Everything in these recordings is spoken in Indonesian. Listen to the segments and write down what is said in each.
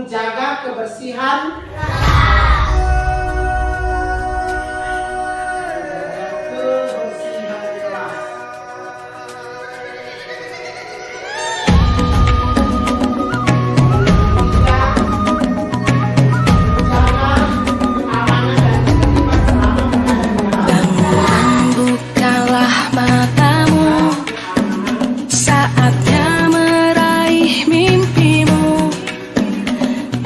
menjaga kebersihan kelas. Bukalah matamu, saatnya meraih mimpimu.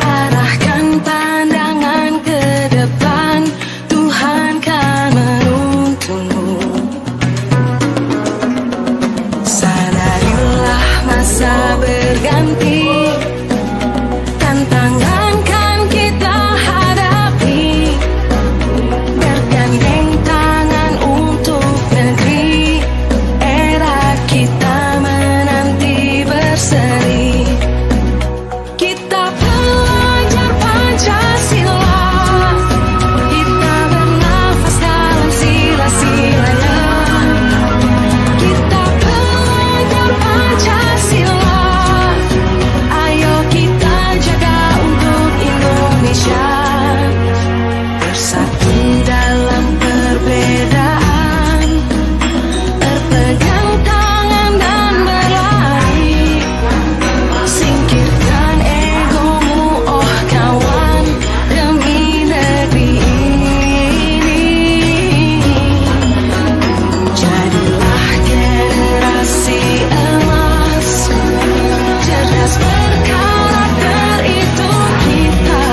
Arahkan pandangan ke depan, Tuhan kan menuntunmu. Sadarilah masa berganti, tantangan kan kita hadapi. Bergandeng tangan untuk negeri, era kita menanti berseri. Kita belajar Pancasila, kita bernafas dalam sila-silanya. Kita belajar Pancasila, ayo kita jaga untuk Indonesia. Bersatu dalam perbedaan, berpegang tangan dan berlari. Singkirkan egomu, oh kawan, demi negeri ini. Jadilah generasi emas, cerdas berkarakter itu kita.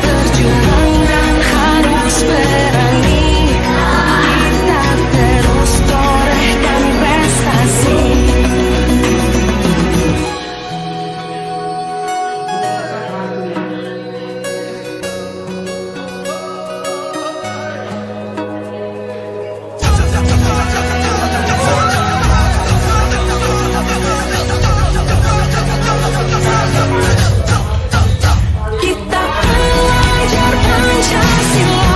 Berjuang dan harus berani, kita terus torehkan prestasi. Kita belajar Pancasila,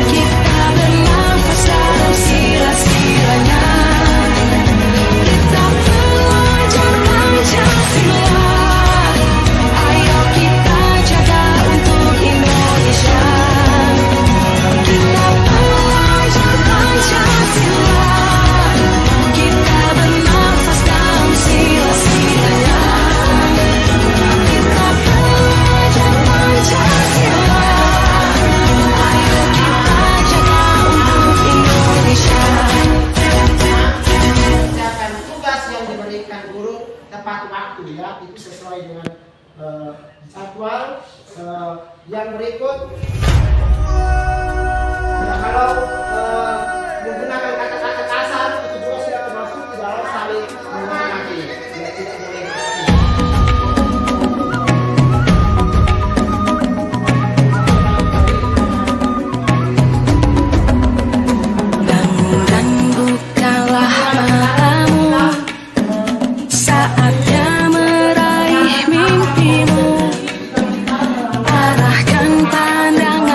kita bernafas dalam sila-silanya. Kita belajar Pancasila, ayo kita jaga untuk Indonesia. Kita belajar Pancasila, kita bernafas dalam sila-silanya. Kita belajar Pancasila, ayo kita jaga untuk Indonesia. Mengerjakan tugas yang diberikan guru tepat waktu, ya, itu sesuai dengan jadwal. Yang berikut, ya, kalau menggunakan kata-kata kasar itu juga sudah termasuk di dalam saling menghormati, ya, tidak boleh. Dan bukalah matamu, saatnya meraih mimpimu. Arahkan pandangan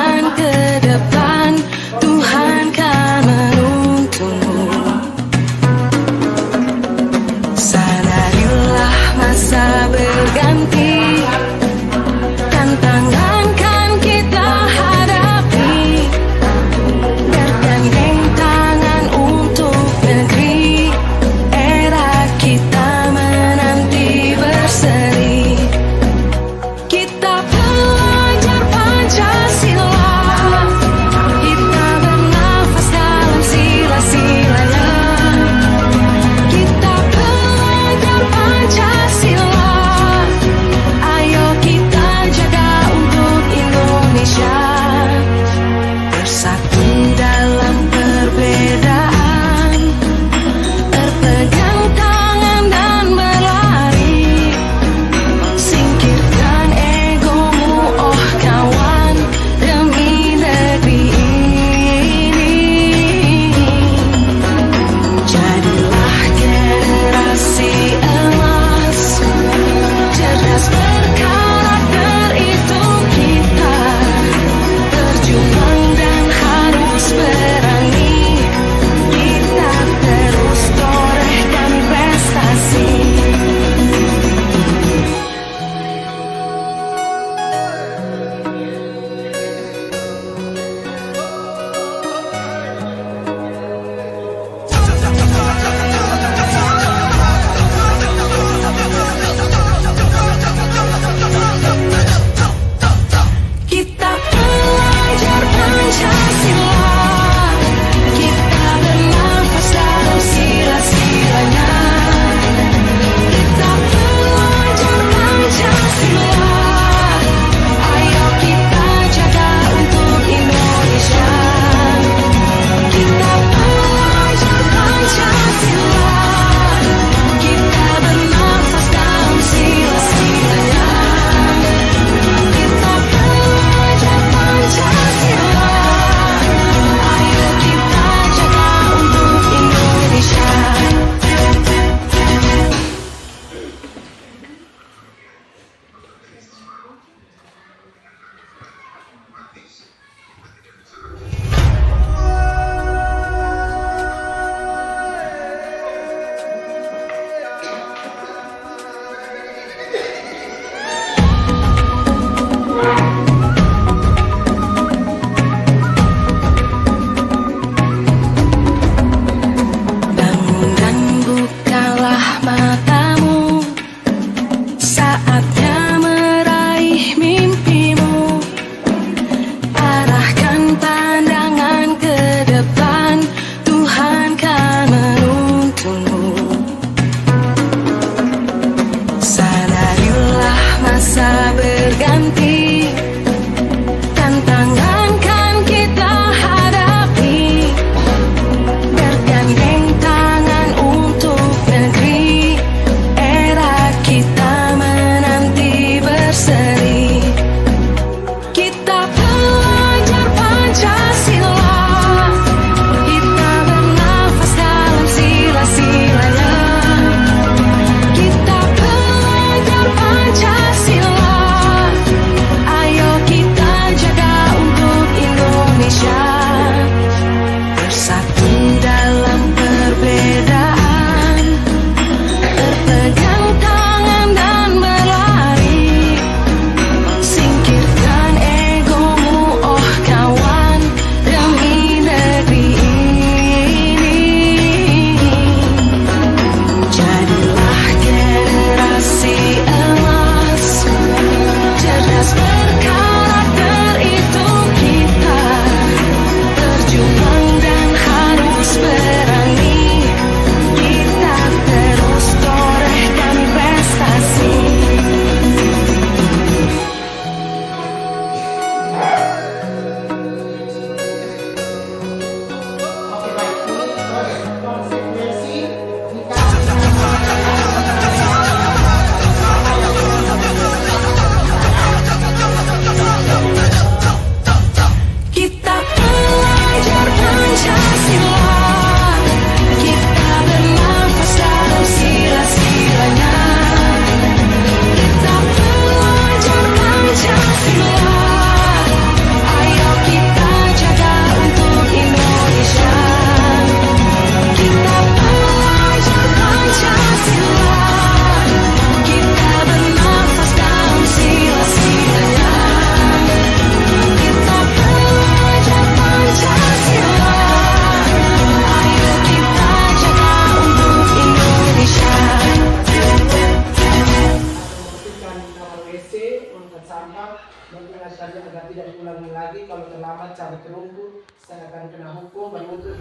angkat sampah, mengingatkannya agar tidak diulangi lagi. Kalau terlambat cari terumbu, saya akan kena hukum menuntut.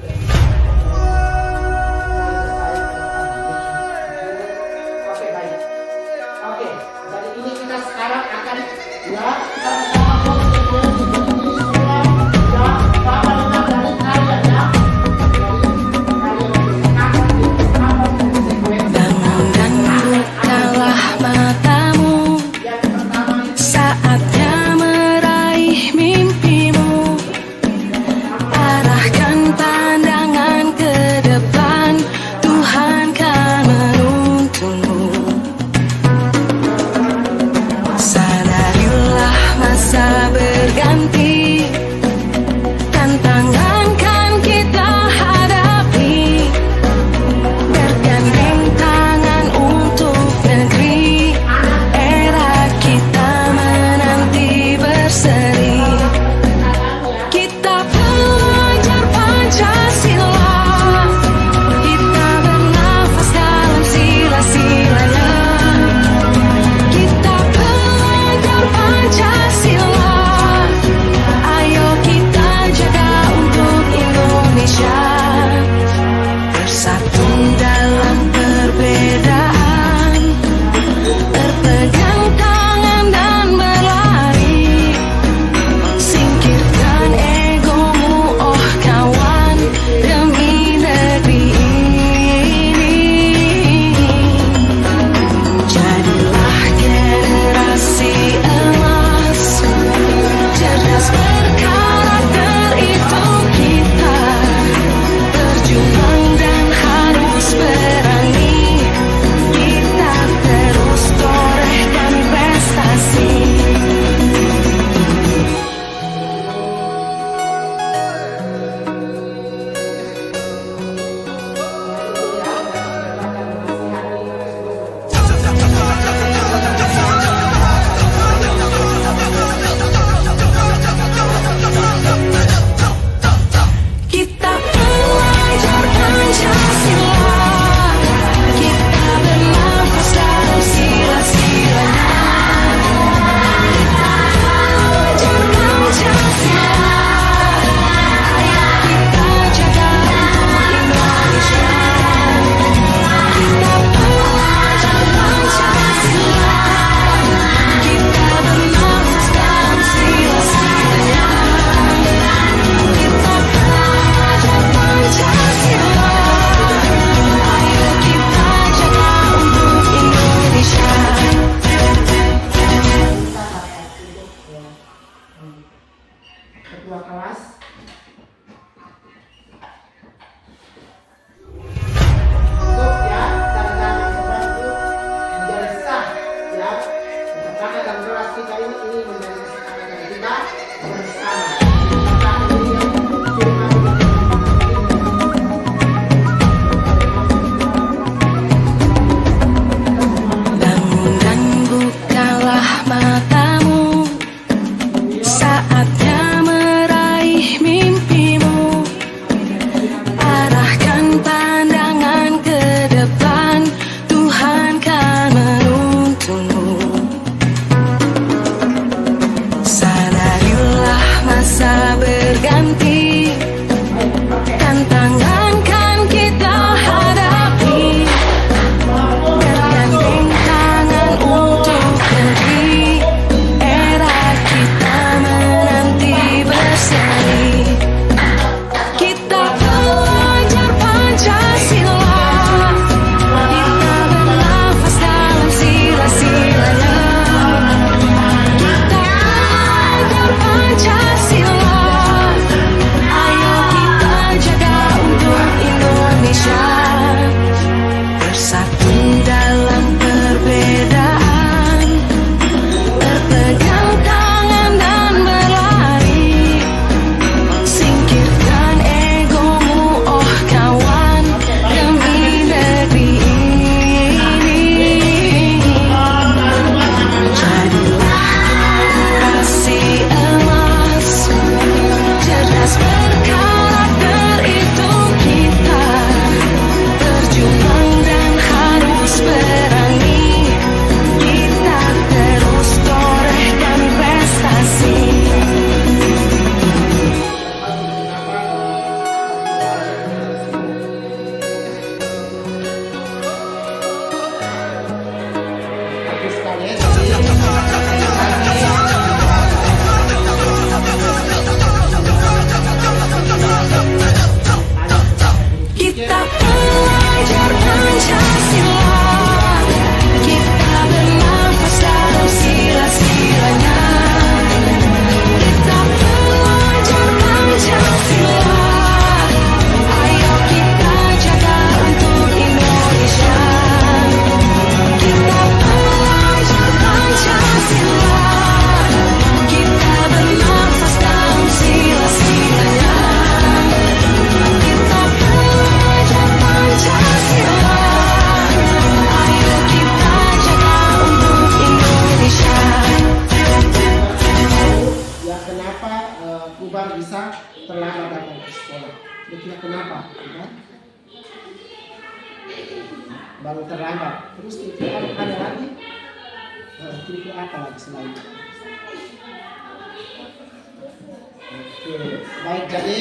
Oke, baik. Oke, jadi ini kita sekarang akan ya kita Bangun dan bukalah matamu, saatnya meraih mimpimu. Arahkan pandangan ke depan, Tuhan kan menuntunmu. Sadarilah masa berganti, tantangan kan kita hadapi. Bergandeng tangan untuk negeri, era kita menanti berseri. Kita belajar Pancasila, kita bernafas dalam sila-silanya. Kita belajar Pancasila, ayo kita jaga untuk Indonesia. Bersatu dalam perbedaan, berpegang tangan dan berlari. Singkirkan egomu, oh kawan, demi negeri ini. Jadilah generasi emas, cerdas berkarakter itu kita. Berjuang dan harus berani, kita terus torehkan prestasi. Kita belajar Pancasila, kita bernafas dalam sila-silanya. Kita belajar Pancasila, ayo kita jaga untuk Indonesia. Kita belajar Pancasila, kita bernafas dalam sila-silanya. Kita belajar Pancasila, ayo kita jaga untuk Indonesia. Ketua kelas. Untuk ya catatan membantu menjadi sah ya. Kesepakatan kelas kita ini menjadi kesepakatan kita bersama. Kesepakatan ini yang firman Bangun dan bukalah matamu, saatnya meraih mimpimu. Arahkan pandangan ke depan, Tuhan kan menuntunmu. Sadarilah masa Kubar bisa terlambat datang ke sekolah. Kira-kira kenapa? Ya? Baru terlambat. Terus kira-kira ada lagi? Kira-kira apa lagi selain itu? Oke, baik, jadi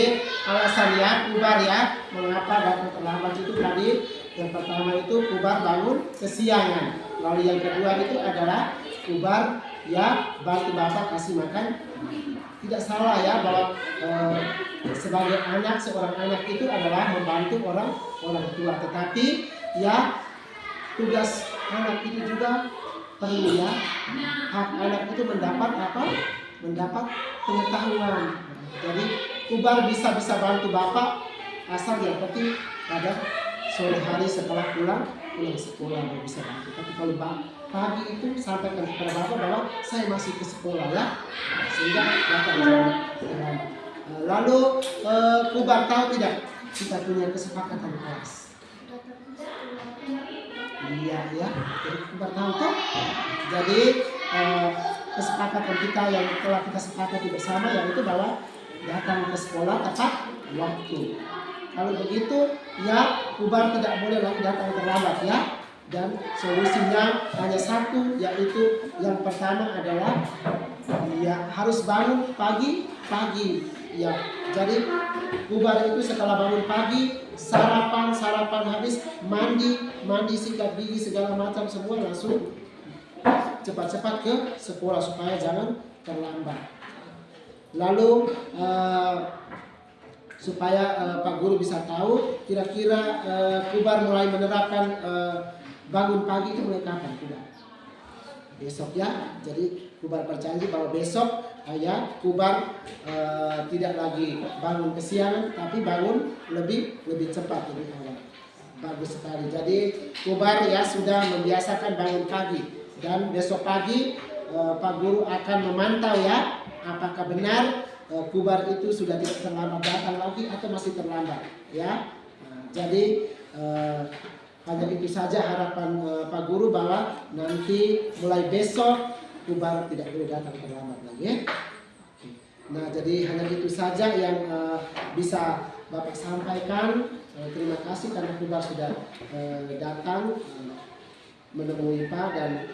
alasannya Kubar ya, mengapa datang terlambat itu tadi yang pertama itu Kubar bangun kesiangan. Lalu yang kedua itu adalah Kubar ya bantu bapak kasih makan. Tidak salah ya bahwa sebagai anak, seorang anak itu adalah membantu orang tua. Tetapi ya tugas anak itu juga perlu ya, hak anak itu mendapat apa? Mendapat pengetahuan. Jadi Kubar bisa bantu bapak asal yang penting ada sore hari setelah pulang sekolah baru bisa bantu. Tapi kalau pagi itu sampaikan kepada bapak bahwa saya masih ke sekolah ya, sehingga datang jam terlambat. Lalu Kubar tahu tidak kita punya kesepakatan kelas? Iya ya, jadi Kubar tahu tuh. Jadi kesepakatan kita yang telah kita sepakati bersama yaitu bahwa datang ke sekolah tepat waktu. Kalau begitu ya Kubar tidak boleh lagi datang terlambat ya. Dan solusinya hanya satu, yaitu yang pertama adalah ya harus bangun pagi ya. Jadi Kubar itu setelah bangun pagi sarapan habis, mandi sikat gigi segala macam semua, langsung cepat-cepat ke sekolah supaya jangan terlambat. Lalu supaya Pak Guru bisa tahu kira-kira Kubar mulai menerapkan bangun pagi itu mulai kapan? Kubar? Besok ya. Jadi Kubar berjanji bahwa besok ya Kubar tidak lagi bangun kesiangan, tapi bangun lebih cepat lebih awal. Bagus sekali. Jadi Kubar ya sudah membiasakan bangun pagi, dan besok pagi Pak Guru akan memantau ya apakah benar Kubar itu sudah tidak terlambat datang lagi atau masih terlambat ya. Jadi hanya itu saja harapan Pak Guru bahwa nanti mulai besok Kubar tidak boleh datang terlambat lagi ya. Nah, jadi hanya itu saja yang bisa Bapak sampaikan. Terima kasih karena Kubar sudah datang menemui Pak dan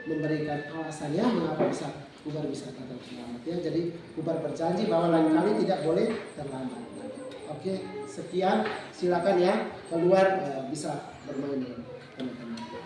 memberikan alasannya mengapa Kubar bisa datang terlambat ya. Jadi Kubar berjanji bahwa lain kali tidak boleh terlambat. Oke, sekian, silakan ya keluar bisa bermain dengan teman-teman.